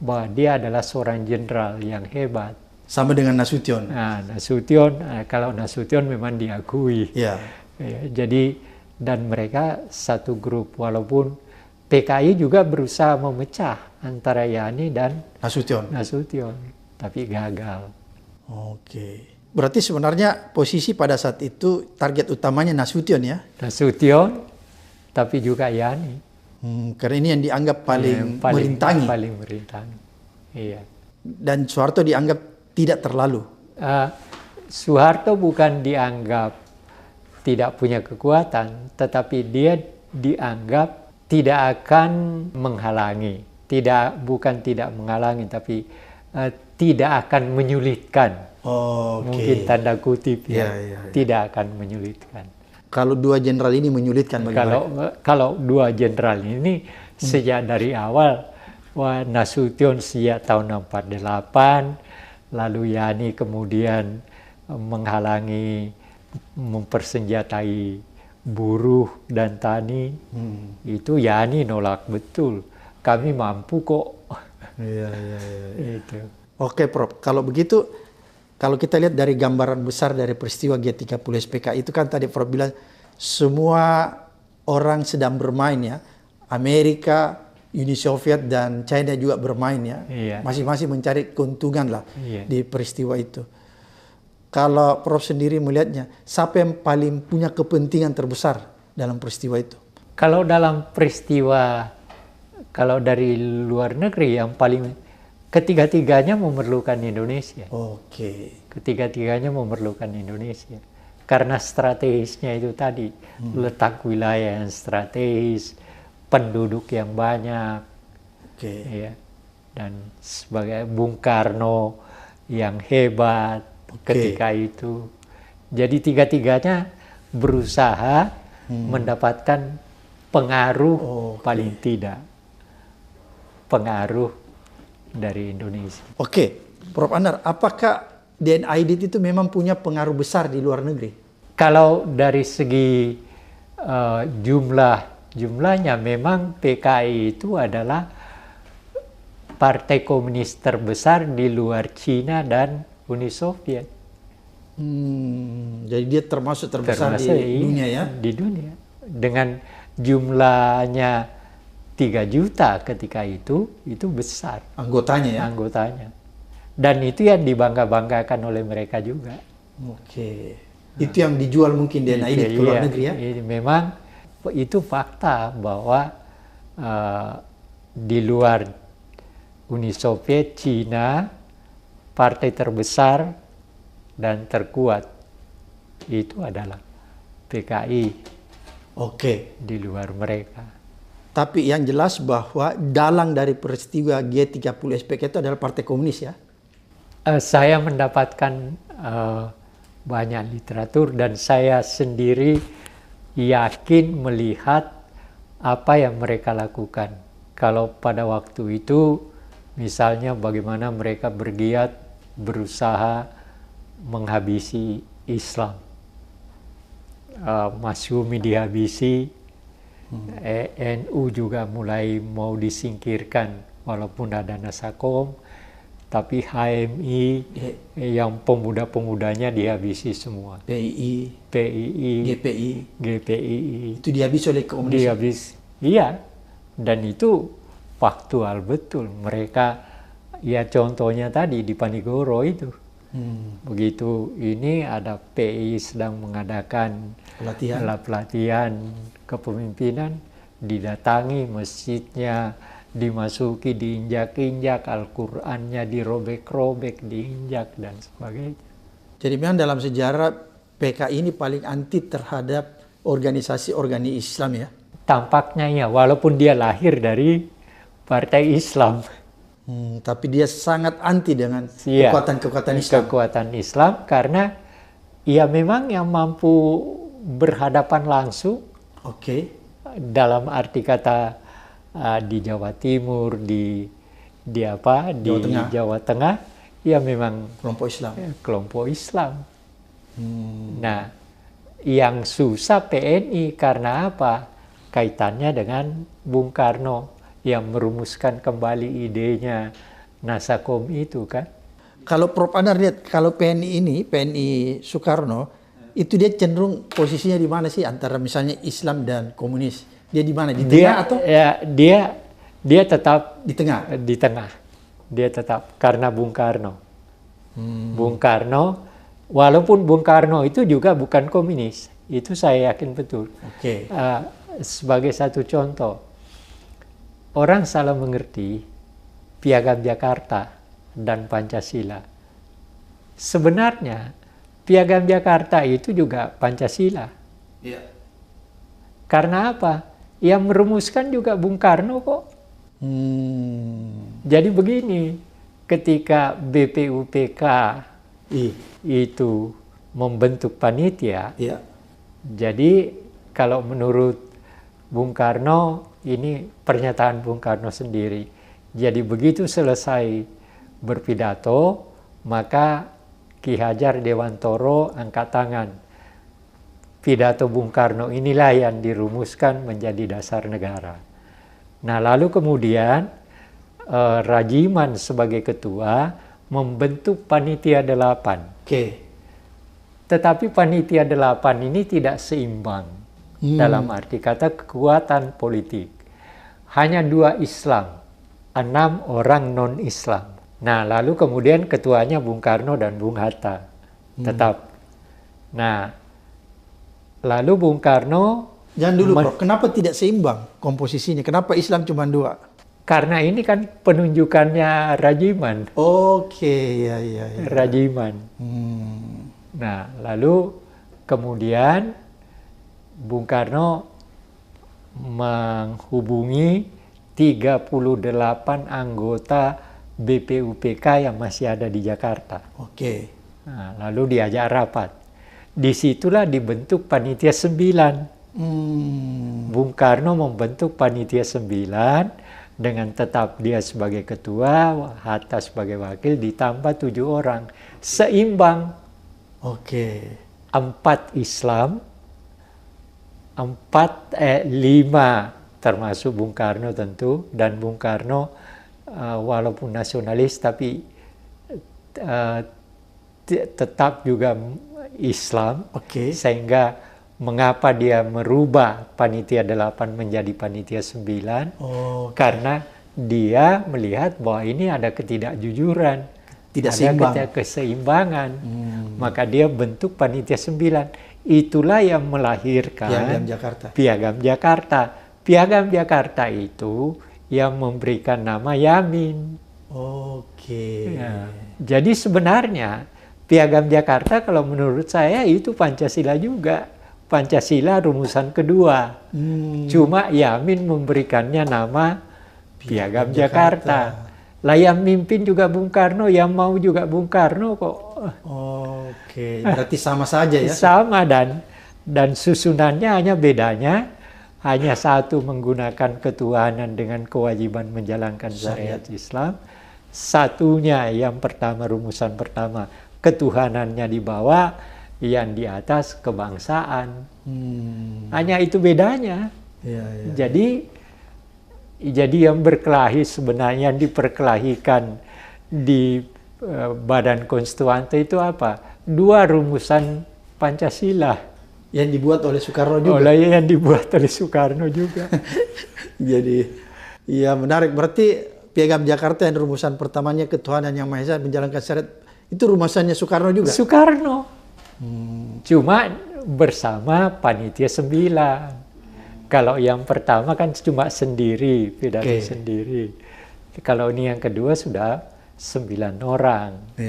A: bahwa dia adalah seorang jenderal yang hebat,
B: Sama dengan Nasution.
A: Nah, Nasution, kalau Nasution memang diakui.
B: Ya.
A: Ya, jadi dan mereka satu grup, walaupun PKI juga berusaha memecah antara Yani dan
B: Nasution.
A: tapi gagal.
B: Oke. Berarti sebenarnya posisi pada saat itu target utamanya Nasution ya?
A: Nasution, tapi juga Yani.
B: Karena ini yang dianggap paling merintangi.
A: Paling merintangi. Iya.
B: Dan Soeharto dianggap tidak terlalu.
A: Soeharto bukan dianggap tidak punya kekuatan, tetapi dia dianggap tidak akan menghalangi. Bukan tidak menghalangi, tapi tidak akan menyulitkan. Mungkin tanda kutip ya. Tidak akan menyulitkan.
B: Kalau dua jenderal ini menyulitkan bagaimana?
A: Kalau dua jenderal ini sejak dari awal, Nasution sejak tahun 1948, lalu Yani kemudian menghalangi, mempersenjatai buruh dan tani. Itu Yani nolak betul. Kami mampu kok.
B: Iya.
A: Itu.
B: Oke, Prof. Kalau begitu, kalau kita lihat dari gambaran besar dari peristiwa G30 SPK itu kan tadi Prof bilang semua orang sedang bermain ya. Amerika, Uni Soviet dan China juga bermain ya.
A: Iya.
B: Masing-masing mencari keuntungan lah
A: Iya.
B: di peristiwa itu. Kalau Prof sendiri melihatnya, siapa yang paling punya kepentingan terbesar dalam peristiwa itu?
A: Kalau dalam peristiwa, kalau dari luar negeri yang paling, ketiga-tiganya memerlukan Indonesia.
B: Oke.
A: Ketiga-tiganya memerlukan Indonesia. Karena strategisnya itu tadi, letak wilayah yang strategis, penduduk yang banyak, ya, dan sebagai Bung Karno yang hebat ketika itu. Jadi tiga-tiganya berusaha mendapatkan pengaruh, paling tidak pengaruh dari Indonesia.
B: Oke, Prof Anar, apakah DNID itu memang punya pengaruh besar di luar negeri?
A: Kalau dari segi jumlahnya memang PKI itu adalah partai komunis terbesar di luar Cina dan Uni Soviet.
B: Jadi dia termasuk terbesar di dunia ya?
A: Di dunia. Dengan jumlahnya 3 juta ketika itu besar.
B: Anggotanya ya?
A: Anggotanya. Dan itu yang dibangga-banggakan oleh mereka juga.
B: Oke. Itu yang dijual mungkin DNID ke luar negeri ya?
A: Memang itu fakta bahwa di luar Uni Soviet, Cina, partai terbesar dan terkuat itu adalah PKI.
B: Oke.
A: Di luar mereka.
B: Tapi yang jelas bahwa dalang dari peristiwa G30 SPK itu adalah Partai Komunis ya?
A: Saya mendapatkan banyak literatur dan saya sendiri yakin melihat apa yang mereka lakukan. Kalau pada waktu itu misalnya bagaimana mereka bergiat berusaha menghabisi Islam. Masyumi dihabisi, NU juga mulai mau disingkirkan walaupun ada Nasakom, tapi HMI yang pemuda-pemudanya dihabisi semua. PII, GPI
B: itu dihabisi oleh komunis.
A: Iya, dan itu faktual betul. Mereka, ya contohnya tadi di Panigoro itu. Begitu ini ada PI sedang mengadakan pelatihan kepemimpinan, didatangi masjidnya, dimasuki, diinjak-injak, Al-Qur'annya dirobek-robek, diinjak dan sebagainya.
B: Jadi memang dalam sejarah PKI ini paling anti terhadap organisasi-organisasi Islam ya?
A: Tampaknya ya, walaupun dia lahir dari partai Islam.
B: Tapi dia sangat anti dengan kekuatan-kekuatan Islam.
A: Kekuatan Islam karena ya memang yang mampu berhadapan langsung. Dalam arti kata di Jawa Timur, di Jawa Tengah, ya memang kelompok Islam. Nah, yang susah PNI karena apa? Kaitannya dengan Bung Karno yang merumuskan kembali idenya Nasakom itu kan.
B: Kalau Prof Anar lihat, kalau PNI ini, PNI Soekarno, itu dia cenderung posisinya di mana sih antara misalnya Islam dan komunis? Dia di mana? Di tengah atau?
A: Ya, dia tetap
B: Di tengah.
A: di tengah. Dia tetap karena Bung Karno. Bung Karno, walaupun Bung Karno itu juga bukan komunis, itu saya yakin betul.
B: Oke.
A: Sebagai satu contoh, orang salah mengerti Piagam Jakarta dan Pancasila. Sebenarnya Piagam Jakarta itu juga Pancasila.
B: Iya.
A: Karena apa? Yang merumuskan juga Bung Karno kok. Jadi begini, ketika BPUPK itu membentuk panitia,
B: Iya.
A: jadi kalau menurut Bung Karno, ini pernyataan Bung Karno sendiri. Jadi begitu selesai berpidato, maka Ki Hajar Dewantoro angkat tangan. Pidato Bung Karno inilah yang dirumuskan menjadi dasar negara. Nah, lalu kemudian Rajiman sebagai ketua membentuk Panitia 8.
B: Oke.
A: Tetapi Panitia 8 ini tidak seimbang dalam arti kata kekuatan politik. Hanya 2 Islam, 6 orang non-Islam. Nah, lalu kemudian ketuanya Bung Karno dan Bung Hatta tetap. Nah, lalu Bung Karno...
B: Jangan dulu, Prof. Kenapa tidak seimbang komposisinya? Kenapa Islam cuma 2?
A: Karena ini kan penunjukannya Rajiman.
B: Oke, ya.
A: Rajiman. Nah, lalu kemudian Bung Karno menghubungi 38 anggota BPUPK yang masih ada di Jakarta.
B: Oke.
A: Nah, lalu diajak rapat. Disitulah dibentuk Panitia 9. Bung Karno membentuk Panitia 9 dengan tetap dia sebagai ketua, Hatta sebagai wakil, ditambah 7 orang. Seimbang.
B: Oke.
A: 4 Islam, 5 termasuk Bung Karno tentu, dan Bung Karno walaupun nasionalis tapi tetap juga Islam.
B: Oke.
A: Sehingga mengapa dia merubah Panitia 8 menjadi Panitia 9? Karena dia melihat bahwa ini ada ketidakjujuran, ada keseimbangan. Maka dia bentuk Panitia 9. Itulah yang melahirkan Piagam Jakarta. Piagam Jakarta itu yang memberikan nama Yamin.
B: Oke.
A: Ya. Jadi sebenarnya Piagam Jakarta kalau menurut saya itu Pancasila juga. Pancasila rumusan kedua. Cuma Yamin memberikannya nama Piagam Jakarta. Lah yang mimpin juga Bung Karno, yang mau juga Bung Karno kok.
B: Oke, berarti sama saja ya?
A: Sama, dan susunannya hanya bedanya, hanya satu menggunakan ketuhanan dengan kewajiban menjalankan syariat Islam. Satunya yang pertama, rumusan pertama, ketuhanannya di bawah, yang di atas kebangsaan. Hanya itu bedanya. Jadi yang berkelahi sebenarnya, yang diperkelahikan di Badan Konstituante itu apa? 2 rumusan Pancasila.
B: Yang dibuat oleh Soekarno juga.
A: Yang dibuat oleh Soekarno juga.
B: Jadi, ya menarik. Berarti Piagam Jakarta yang rumusan pertamanya ketuhanan yang Maha Esa menjalankan syariat, itu rumusannya Soekarno juga?
A: Soekarno. Cuma bersama Panitia 9. Kalau yang pertama kan cuma sendiri, pidato sendiri. Kalau ini yang kedua sudah 9 orang.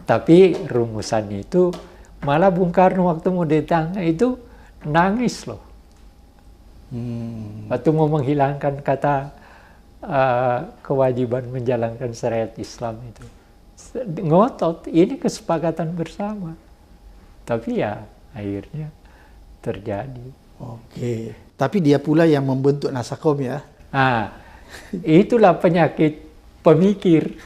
A: Tapi rumusan itu, malah Bung Karno waktu mau ditanya itu nangis loh. Waktu mau menghilangkan kata kewajiban menjalankan syariat Islam itu. Ngotot, ini kesepakatan bersama. Tapi ya akhirnya terjadi.
B: Oke. Tapi dia pula yang membentuk Nasakom ya?
A: Itulah penyakit pemikir.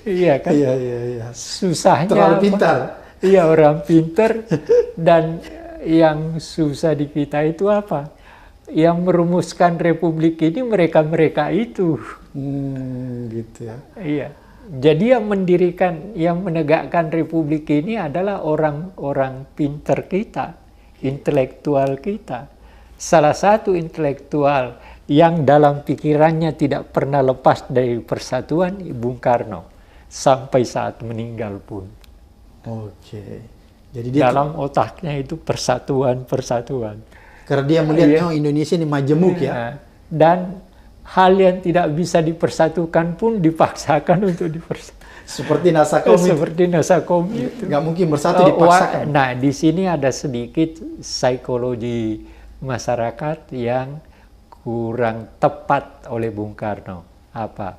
A: Iya kan?
B: Iya.
A: Susahnya.
B: Terlalu pintar.
A: Iya, orang pintar. Dan yang susah di kita itu apa? Yang merumuskan republik ini mereka-mereka itu.
B: Gitu ya?
A: Iya. Jadi yang mendirikan, yang menegakkan republik ini adalah orang-orang pinter kita, intelektual kita. Salah satu intelektual yang dalam pikirannya tidak pernah lepas dari persatuan, Bung Karno, sampai saat meninggal pun.
B: Oke. Jadi dia
A: Dalam otaknya itu persatuan.
B: karena dia melihat Indonesia ini majemuk ya.
A: Nah, dan hal yang tidak bisa dipersatukan pun dipaksakan untuk dipersatukan.
B: Seperti Nasakom itu.
A: Seperti Nasakom itu.
B: Nggak mungkin bersatu, dipaksakan.
A: Nah, di sini ada sedikit psikologi masyarakat yang kurang tepat oleh Bung Karno. Apa?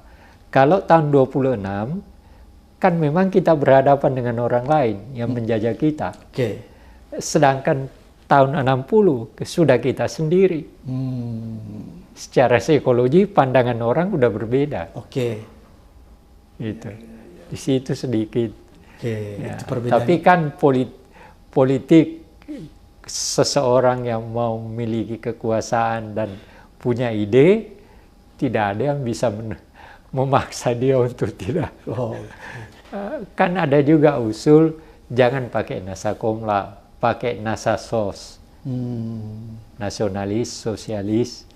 A: Kalau tahun 26, kan memang kita berhadapan dengan orang lain yang menjajah kita.
B: Oke.
A: Sedangkan tahun 60 sudah kita sendiri. Secara psikologi pandangan orang udah berbeda.
B: Oke.
A: Gitu. Di situ sedikit.
B: Oke,
A: Ya.
B: itu perbedaan.
A: Tapi kan politik seseorang yang mau memiliki kekuasaan dan punya ide, tidak ada yang bisa memaksa dia untuk tidak.
B: Oh.
A: Kan ada juga usul jangan pakai Nasakom lah, pakai Nasasos. Nasionalis, sosialis,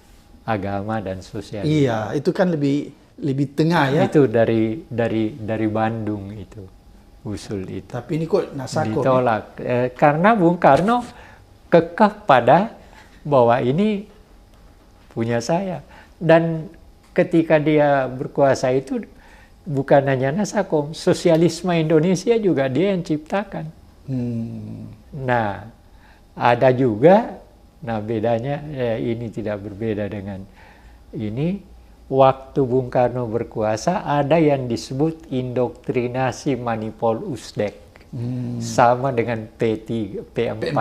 A: agama dan sosialis.
B: Iya, itu kan lebih tengah ya.
A: Itu dari Bandung itu usul itu.
B: Tapi ini kok Nasakom.
A: Ditolak karena Bung Karno kekeh pada bahwa ini punya saya, dan ketika dia berkuasa itu bukan hanya Nasakom, sosialisme Indonesia juga dia yang ciptakan. Nah, ada juga, nah bedanya ini tidak berbeda dengan ini. Waktu Bung Karno berkuasa ada yang disebut indoktrinasi Manipol Usdek, sama dengan P4.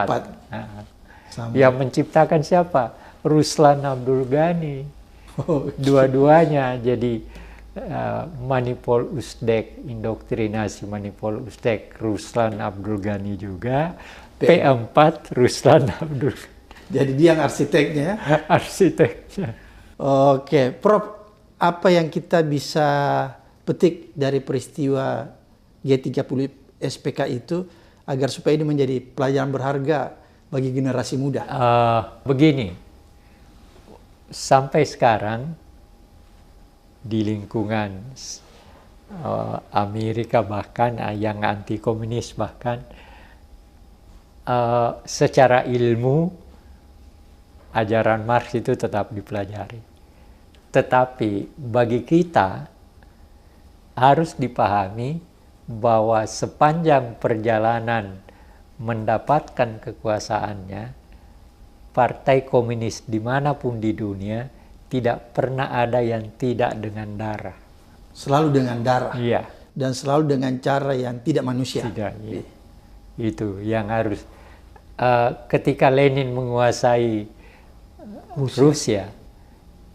A: Nah,
B: Sama.
A: yang menciptakan siapa? Ruslan Abdul Ghani. Dua-duanya jadi Manipol Usdek, indoktrinasi Manipol Usdek, Ruslan Abdul Ghani juga. P4 Ruslan Abdul.
B: Jadi dia yang arsiteknya ya.
A: Arsiteknya.
B: Oke, Prof, apa yang kita bisa petik dari peristiwa G30 SPK itu agar supaya ini menjadi pelajaran berharga bagi generasi muda?
A: Begini, sampai sekarang di lingkungan Amerika bahkan yang anti komunis bahkan secara ilmu ajaran Marx itu tetap dipelajari. Tetapi bagi kita harus dipahami bahwa sepanjang perjalanan mendapatkan kekuasaannya, partai komunis dimanapun di dunia tidak pernah ada yang tidak dengan darah.
B: Selalu dengan darah.
A: Iya.
B: Dan selalu dengan cara yang tidak manusia.
A: Tidak. Iya. Itu yang harus. Ketika Lenin menguasai Rusia,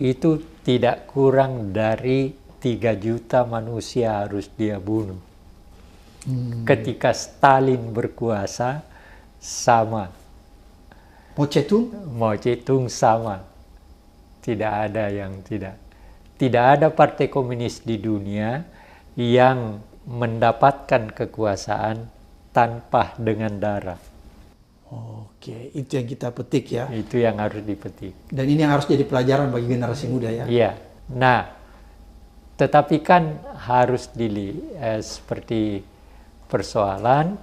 A: itu tidak kurang dari 3 juta manusia harus dia bunuh. Ketika Stalin berkuasa, sama. Mao Zedong sama. Tidak ada yang tidak. Tidak ada partai komunis di dunia yang mendapatkan kekuasaan tanpa dengan darah.
B: Oke, itu yang kita petik ya.
A: Itu yang harus dipetik.
B: Dan ini yang harus jadi pelajaran bagi generasi muda ya.
A: Iya. Nah, tetapi kan harus seperti persoalan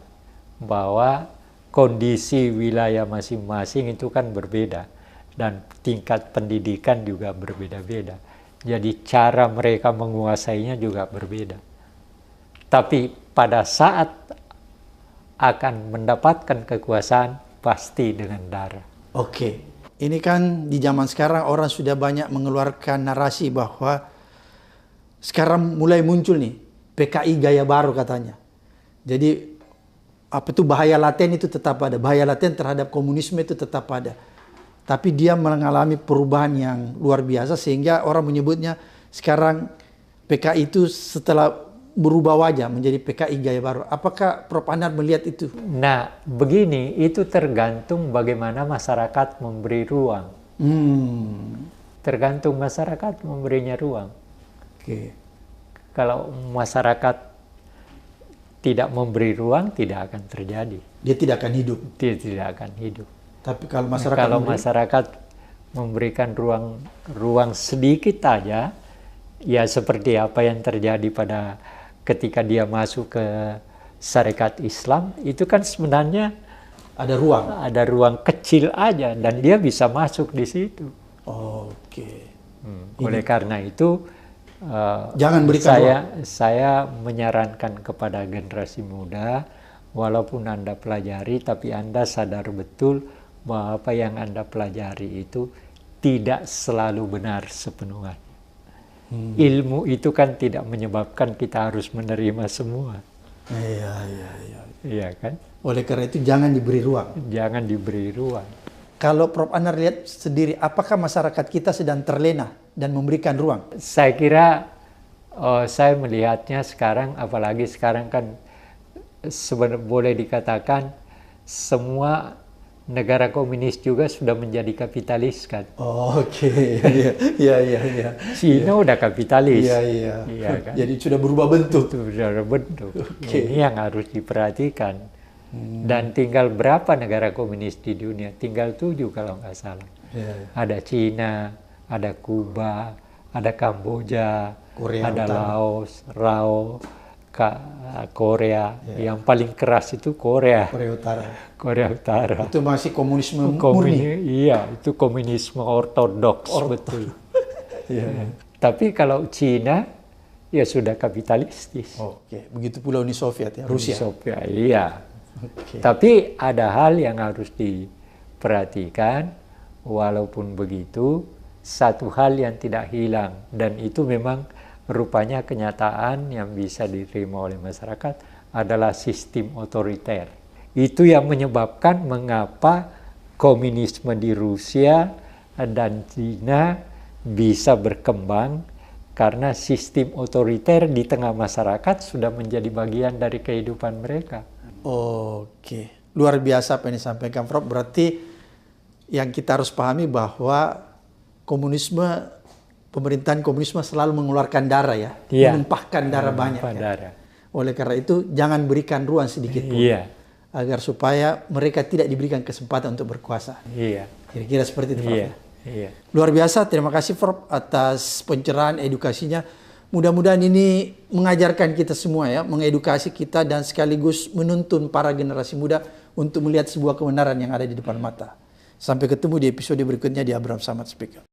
A: bahwa kondisi wilayah masing-masing itu kan berbeda dan tingkat pendidikan juga berbeda-beda. Jadi cara mereka menguasainya juga berbeda. Tapi pada saat akan mendapatkan kekuasaan pasti dengan darah.
B: Oke, ini kan di zaman sekarang orang sudah banyak mengeluarkan narasi bahwa sekarang mulai muncul nih PKI gaya baru katanya. Jadi apa itu bahaya laten itu tetap ada, bahaya laten terhadap komunisme itu tetap ada. Tapi dia mengalami perubahan yang luar biasa sehingga orang menyebutnya sekarang PKI itu setelah berubah wajah menjadi PKI gaya baru. Apakah Prof Anar melihat itu?
A: Nah, begini, itu tergantung bagaimana masyarakat memberi ruang. Tergantung masyarakat memberinya ruang.
B: Oke.
A: kalau masyarakat tidak memberi ruang, tidak akan terjadi.
B: Dia tidak akan hidup.
A: Dia tidak akan hidup.
B: Tapi kalau masyarakat
A: Kalau masyarakat memberikan ruang sedikit aja, ya seperti apa yang terjadi pada ketika dia masuk ke syarikat Islam, itu kan sebenarnya
B: ada ruang.
A: ada ruang kecil aja dan dia bisa masuk di situ.
B: Oke.
A: Oleh karena itu,
B: Jangan berikan
A: saya menyarankan kepada generasi muda, walaupun Anda pelajari, tapi Anda sadar betul bahwa apa yang Anda pelajari itu tidak selalu benar sepenuhnya. Ilmu itu kan tidak menyebabkan kita harus menerima semua.
B: Iya.
A: Iya kan?
B: Oleh karena itu jangan diberi ruang.
A: Jangan diberi ruang.
B: Kalau Prof. Anar lihat sendiri, apakah masyarakat kita sedang terlena dan memberikan ruang?
A: Saya kira, saya melihatnya sekarang, apalagi sekarang kan boleh dikatakan semua negara komunis juga sudah menjadi kapitalis kan.
B: Oke. Iya.
A: Cina udah kapitalis.
B: Iya.
A: Iya kan?
B: Jadi sudah berubah bentuk.
A: Itu sudah bentuk.
B: Oke.
A: Ini yang harus diperhatikan. Dan tinggal berapa negara komunis di dunia? Tinggal 7 kalau nggak salah.
B: Iya.
A: Ada Cina, ada Kuba, ada Kamboja,
B: Korea
A: ada
B: Utara.
A: Laos, Korea. Yang paling keras itu Korea. Korea Utara.
B: Itu masih komunisme murni.
A: Iya, itu komunisme ortodoks, betul.
B: Iya.
A: Tapi kalau Cina, ya sudah kapitalistis.
B: Oke, begitu pula Uni Soviet ya, Rusia.
A: Soviet, iya.
B: Oke.
A: Tapi ada hal yang harus diperhatikan, walaupun begitu, satu hal yang tidak hilang, dan itu memang rupanya kenyataan yang bisa diterima oleh masyarakat adalah sistem otoriter. Itu yang menyebabkan mengapa komunisme di Rusia dan Cina bisa berkembang, karena sistem otoriter di tengah masyarakat sudah menjadi bagian dari kehidupan mereka.
B: Oke, luar biasa apa yang disampaikan Prof. Berarti yang kita harus pahami bahwa pemerintahan komunisme selalu mengeluarkan darah ya, menumpahkan darah banyak. Ya. Oleh karena itu jangan berikan ruang sedikit pun, agar supaya mereka tidak diberikan kesempatan untuk berkuasa. Kira-kira seperti itu, Prof. Luar biasa, terima kasih Prof atas pencerahan edukasinya. Mudah-mudahan ini mengajarkan kita semua ya, mengedukasi kita dan sekaligus menuntun para generasi muda untuk melihat sebuah kebenaran yang ada di depan mata. Sampai ketemu di episode berikutnya di Abraham Samad Speak Up.